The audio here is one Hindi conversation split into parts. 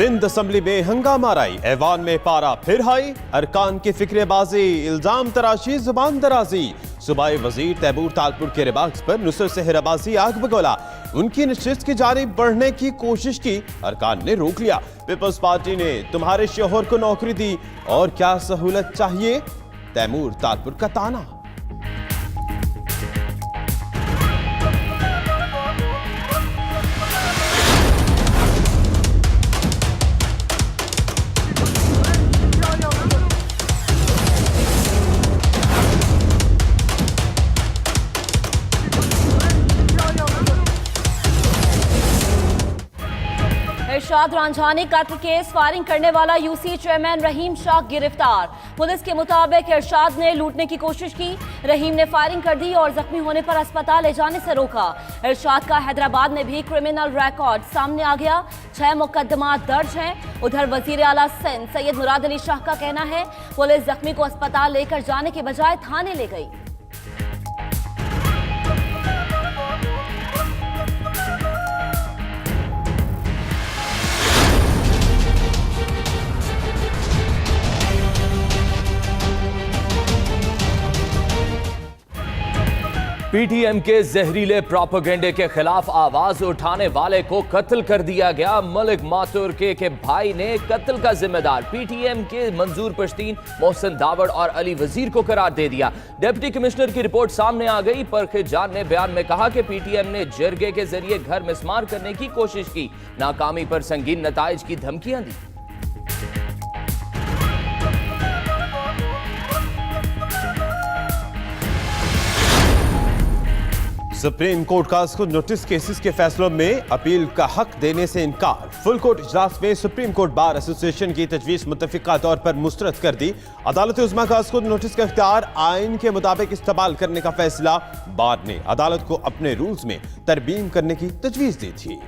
सिंध असम्बली में हंगामा राई, ऐवान में पारा फिर हाई, अरकान की फिक्रेबाजी, इल्जाम तराशी, जुबान दराजी। सूबाई वजीर तैमूर तालपुर के रिमार्क्स पर नुसरत सेहराबाजी आग बगोला। उनकी नशिस्त की जानिब बढ़ने की कोशिश की, अरकान ने रोक लिया। पीपल्स पार्टी ने तुम्हारे शोहर को नौकरी दी और क्या सहूलत चाहिए, तैमूर तालपुर का ताना। इरशाद रांझानी कत्ल केस फायरिंग करने वाला यूसी चेयरमैन रहीम शाह गिरफ्तार। पुलिस के मुताबिक इरशाद ने लूटने की कोशिश की, रहीम ने फायरिंग कर दी और जख्मी होने पर अस्पताल ले जाने से रोका। इरशाद का हैदराबाद में भी क्रिमिनल रिकॉर्ड सामने आ गया, 6 मुकदमा दर्ज हैं। उधर वजीर आला सिंध सैयद मुराद अली शाह का कहना है पुलिस जख्मी को अस्पताल लेकर जाने के बजाय थाने ले गई। पीटीएम के जहरीले प्रोपेगेंडे के खिलाफ आवाज उठाने वाले को कत्ल कर दिया गया। मलिक मातुर के भाई ने कत्ल का जिम्मेदार पीटीएम के मंजूर पश्तीन, मोहसिन दावड़ और अली वजीर को करार दे दिया। डिप्टी कमिश्नर की रिपोर्ट सामने आ गई। परखे जान ने बयान में कहा कि पीटीएम ने जरगे के जरिए घर मिसमार करने की कोशिश की, नाकामी पर संगीन नताइज की धमकियां दी। सुप्रीम कोर्ट का खुद नोटिस केसेस के फैसलों में अपील का हक देने से इनकार। फुल कोर्ट इजलास में सुप्रीम कोर्ट बार एसोसिएशन की तजवीज मुत्तफिका तौर पर मुस्तरद कर दी। अदालत उज़्मा का खुद नोटिस का इख्तियार आइन के मुताबिक इस्तेमाल करने का फैसला। बार ने अदालत को अपने रूल्स में तरमीम करने की तजवीज दी थी।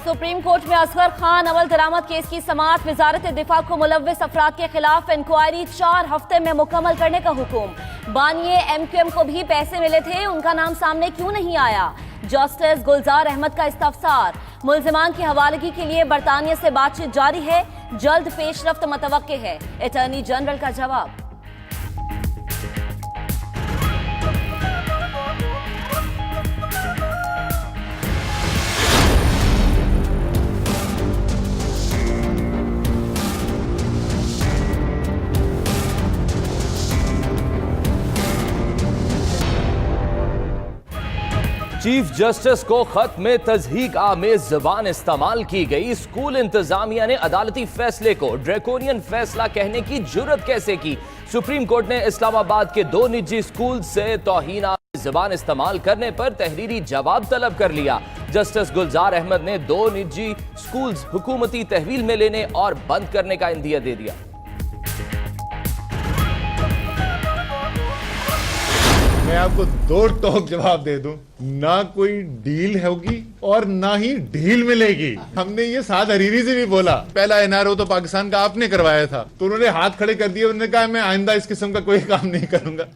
सुप्रीम कोर्ट में असगर खान अवल दरामद केस की समाअत। वजारत दिफा को मुलव्विस अफराद के खिलाफ इंक्वायरी 4 हफ्ते में मुकम्मल करने का हुक्म। बानिए एमक्यूएम को भी पैसे मिले थे, उनका नाम सामने क्यों नहीं आया। जस्टिस गुलजार अहमद का इस्तफसार। मुल्जिमान की हवालगी के लिए बरतानिया से बातचीत जारी है, जल्द पेशरफ्त मुतवक्के है, अटॉर्नी जनरल का जवाब। चीफ जस्टिस को खत में तज़हीक आमेज ज़बान इस्तेमाल की गई। स्कूल इंतजामिया ने अदालती फैसले को ड्रैकोनियन फैसला कहने की जुर्रत कैसे की। सुप्रीम कोर्ट ने इस्लामाबाद के 2 निजी स्कूल से तौहीन आमेज ज़बान इस्तेमाल करने पर तहरीरी जवाब तलब कर लिया। जस्टिस गुलजार अहमद ने 2 निजी स्कूल हुकूमती तहवील में लेने और बंद करने का इंदिया दे दिया। मैं आपको 2 टोक जवाब दे दूं, ना कोई डील होगी और ना ही ढील मिलेगी। हमने ये साद हरीरी से भी बोला, पहला एनआरओ तो पाकिस्तान का आपने करवाया था, तो उन्होंने हाथ खड़े कर दिए। उन्होंने कहा मैं आइंदा इस किस्म का कोई काम नहीं करूंगा।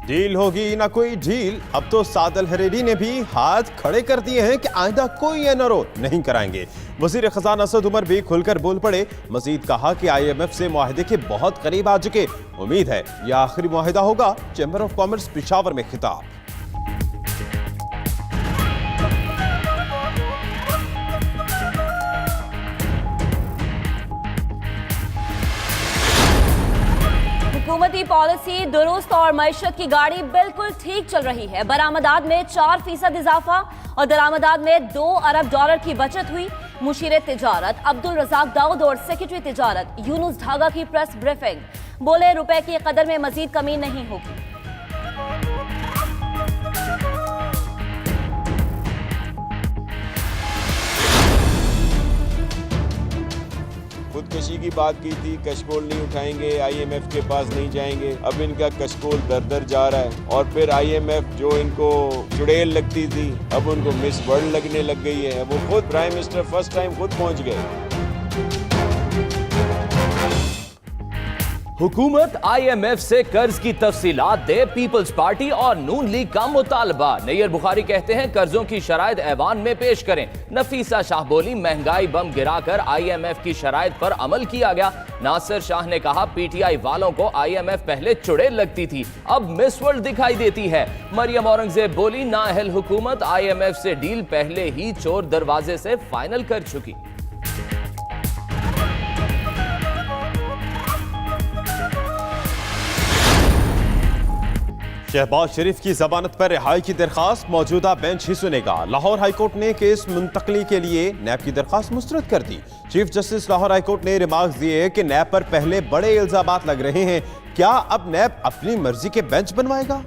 डील होगी ना कोई डील। अब तो साद अल हरीरी ने भी हाथ खड़े कर दिए हैं कि आइंदा कोई एनआरओ नहीं कराएंगे। वजीर खजाना असद उमर भी खुलकर बोल पड़े। मजीद कहा कि IMF से मुआहदे के बहुत करीब आ चुके, उम्मीद है यह आखिरी मुआहदा होगा। चैम्बर ऑफ कॉमर्स पेशावर में खिताब। हुकूमती पॉलिसी दुरुस्त और मईशत की गाड़ी बिल्कुल ठीक चल रही है। बरामदात में 4% इजाफा और दरामदात में $2 अरब की बचत हुई। मुशीर तिजारत अब्दुल रजाक दाऊद और सेक्रेटरी तिजारत यूनुस ढागा की प्रेस ब्रीफिंग। बोले रुपए की कदर में मजीद कमी नहीं होगी। खुद कशी की बात की थी, कशकोल नहीं उठाएंगे, IMF के पास नहीं जाएंगे। अब इनका कशकोल दर दर जा रहा है और फिर IMF जो इनको चुड़ैल लगती थी अब उनको मिस वर्ल्ड लगने लग गई है। वो खुद प्राइम मिनिस्टर फर्स्ट टाइम खुद पहुंच गए। हुकूमत IMF से कर्ज की तफसीलात दे, पीपल्स पार्टी और नून लीग का मुतालबा। नैयर बुखारी कहते हैं कर्जों की शराइत ऐवान में पेश करें। नफीसा शाह बोली महंगाई बम गिराकर IMF की शराइत पर अमल किया गया। नासिर शाह ने कहा PTI वालों को IMF पहले चुड़ैल लगती थी, अब मिस वर्ल्ड दिखाई देती है। मरियम औरंगजेब बोली नाअहल हुकूमत IMF से डील पहले ही चोर दरवाजे से फाइनल कर चुकी। शहबाज शरीफ की जमानत पर रिहाई की दरखास्त मौजूदा बेंच ही सुनेगा। लाहौर हाईकोर्ट ने केस मुंतकली के लिए नैब की दरखास्त मुस्तरद कर दी। चीफ जस्टिस लाहौर हाईकोर्ट ने रिमार्क्स दिए कि नैब पर पहले बड़े इल्जामात लग रहे हैं, क्या अब नैब अपनी मर्जी के बेंच बनवाएगा?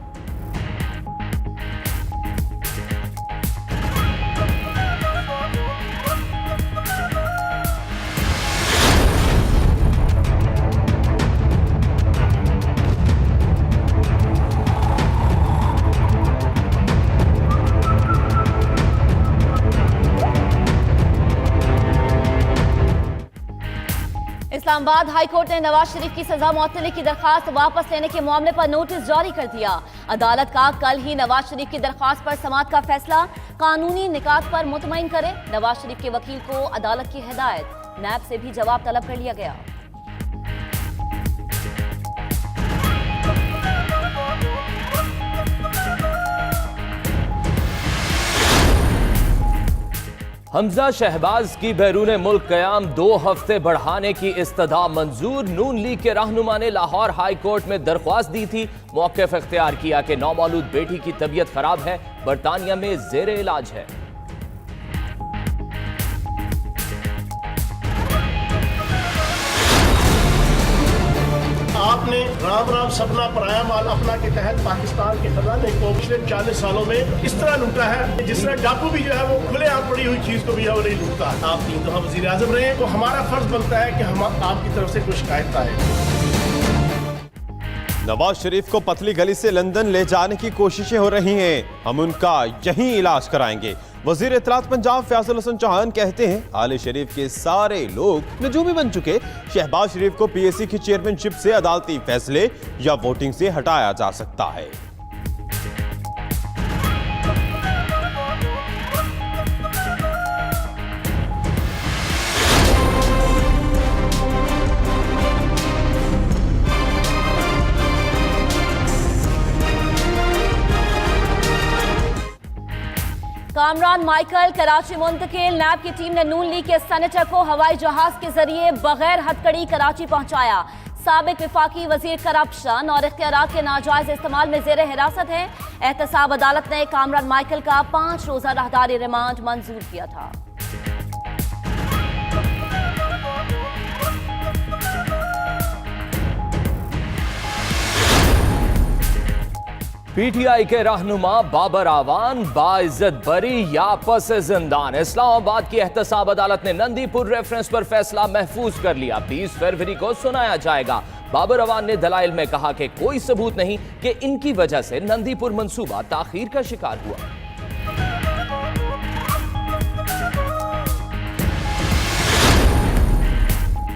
इस्लामाबाद हाईकोर्ट ने नवाज शरीफ की सजा मुअत्तली की दरखास्त वापस लेने के मामले पर नोटिस जारी कर दिया। अदालत का कल ही नवाज शरीफ की दरखास्त पर समाअत का फैसला, कानूनी निकात पर मुतमईन करे। नवाज शरीफ के वकील को अदालत की हिदायत, नैब से भी जवाब तलब कर लिया गया। हमजा शहबाज की बैरून मुल्क कयाम 2 हफ्ते बढ़ाने की इस्तदा मंजूर। नून लीग के रहनुमा ने लाहौर हाई कोर्ट में दरख्वास्त दी थी, मौक़िफ़ इख्तियार किया कि नौमौलूद बेटी की तबीयत खराब है, बरतानिया में ज़ेरे इलाज है। आपने राम राम सपना पराया माल अपना के तहत पाकिस्तान के खजाने को पिछले 40 सालों में इस तरह लूटा है जिस तरह डाकू भी जो है वो खुलेआम पड़ी हुई चीज को भी है वो नहीं लूटता। आप 3 दफा वजीर आजम रहे, तो हमारा फर्ज बनता है कि हम आपकी तरफ से कुछ शिकायत आए। नवाज शरीफ को पतली गली से लंदन ले जाने की कोशिशें हो रही हैं, हम उनका यहीं इलाज कराएंगे। वजीर इत्तलात पंजाब फैसल हसन चौहान कहते हैं आले शरीफ के सारे लोग नजूमी बन चुके। शहबाज शरीफ को PAC की चेयरमैनशिप से अदालती फैसले या वोटिंग से हटाया जा सकता है। कामरान माइकल कराची मुंतकिल। नैब की टीम ने नून लीग के सेनेटर को हवाई जहाज के जरिए बगैर हथकड़ी कराची पहुंचाया। साबिक विफाकी वजीर करप्शन और इख्तियारात के नाजायज इस्तेमाल में जेर हिरासत है। एहतसाब अदालत ने कामरान माइकल का 5 रोजा राहदारी रिमांड मंजूर किया था। PTI के रहनुमा बाबर आवान बाइज्जत बरी या पस जिंदान। इस्लामाबाद की एहतसाब अदालत ने नंदीपुर रेफरेंस पर फैसला महफूज कर लिया। 20 फरवरी को सुनाया जाएगा। बाबर आवान ने दलाइल में कहा कि कोई सबूत नहीं कि इनकी वजह से नंदीपुर मंसूबा ताखीर का शिकार हुआ।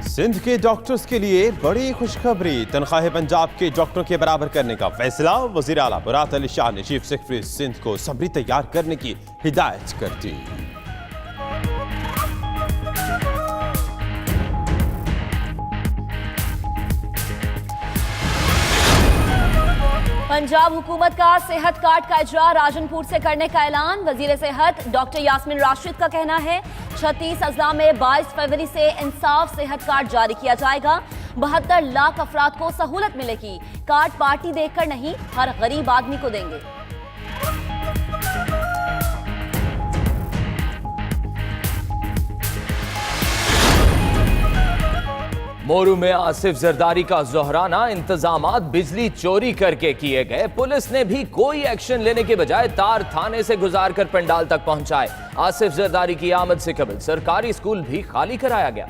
सिंध के डॉक्टर्स के लिए बड़ी खुशखबरी, तनख्वाह पंजाब के डॉक्टरों के बराबर करने का फैसला। वजीर आला बुरात अली शाह ने चीफ सेक्रेटरी सिंध को समरी तैयार करने की हिदायत कर दी। पंजाब हुकूमत का सेहत कार्ड का इजरा राजनपुर से करने का ऐलान। वजीर सेहत डॉक्टर यास्मीन राशिद का कहना है 36 अजला में 22 फरवरी से इंसाफ सेहत कार्ड जारी किया जाएगा। 72 लाख अफराद को सहूलत मिलेगी। कार्ड पार्टी देखकर नहीं, हर गरीब आदमी को देंगे। मोरू में आसिफ जरदारी का जोहराना, इंतजामात बिजली चोरी करके किए गए। पुलिस ने भी कोई एक्शन लेने के बजाय तार थाने से गुजार कर पंडाल तक पहुंचाए। आसिफ जरदारी की आमद से कबल सरकारी स्कूल भी खाली कराया गया।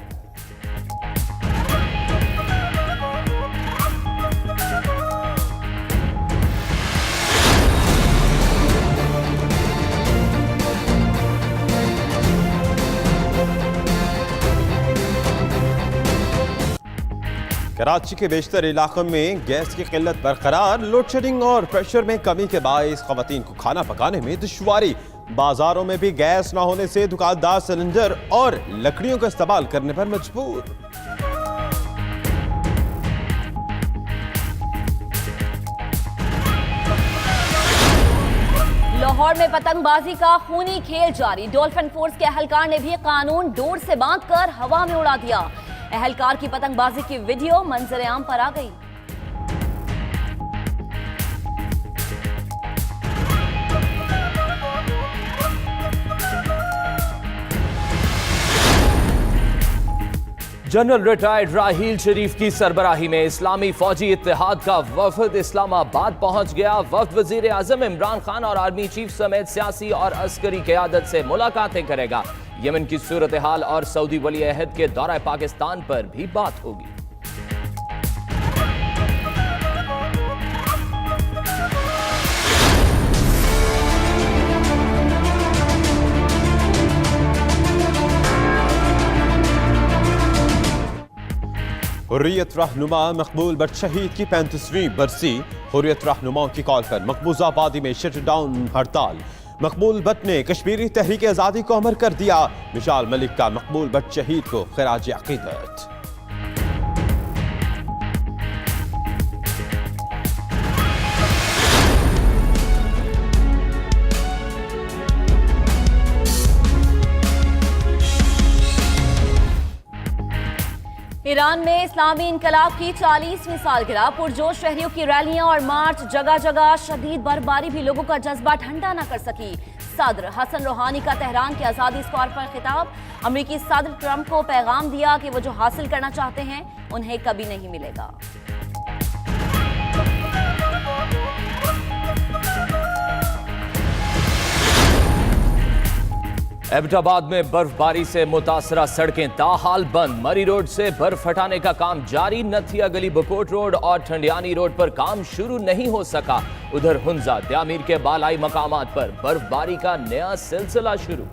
कराची के बेशतर इलाकों में गैस की किल्लत बरकरार, लोड शेडिंग और प्रेशर में कमी के बायस खवातीन को खाना पकाने में दुश्वारी। बाजारों में भी गैस न होने से दुकानदार सिलेंडर और लकड़ियों का इस्तेमाल करने पर मजबूर। लाहौर में पतंगबाजी का खूनी खेल जारी। डॉल्फिन फोर्स के एहलकार ने भी कानून डोर से बांधकर हवा में उड़ा दिया। एहलकार की पतंगबाजी की वीडियो मंजर आम पर आ गई। जनरल रिटायर्ड राहील शरीफ की सरबराही में इस्लामी फौजी इत्तेहाद का वफद इस्लामाबाद पहुंच गया। वफद वजीर आजम इमरान खान और आर्मी चीफ समेत सियासी और अस्करी क़यादत से मुलाकातें करेगा। यमन की सूरत हाल और सऊदी वली अहद के दौरा पाकिस्तान पर भी बात होगी। हुर्रियत रहनुमा मकबूल बट शहीद की 35वीं बरसी। हुर्रियत रहनुमाओं की कॉल पर मकबूजा आबादी में शट डाउन हड़ताल। मकबूल बट ने कश्मीरी तहरीक आज़ादी को अमर कर दिया। मिशाल मलिक का मकबूल बट शहीद को खिराज अकीदत। ईरान में इस्लामी इनकलाब की 40वीं सालगिरह। पुरजोश शहरियों की रैलियां और मार्च, जगह जगह शदीद बर्फबारी भी लोगों का जज्बा ठंडा न कर सकी। सदर हसन रूहानी का तेहरान के आज़ादी स्क्वायर पर खिताब। अमरीकी सदर ट्रंप को पैगाम दिया कि वो जो हासिल करना चाहते हैं उन्हें कभी नहीं मिलेगा। एबटाबाद में बर्फबारी से मुतासरा सड़कें ताहाल बंद। मरी रोड से बर्फ हटाने का काम जारी। नथिया गली, बकोट रोड और ठंडियानी रोड पर काम शुरू नहीं हो सका। उधर हुंजा, त्यामीर के बालाई मकामात पर बर्फबारी का नया सिलसिला शुरू।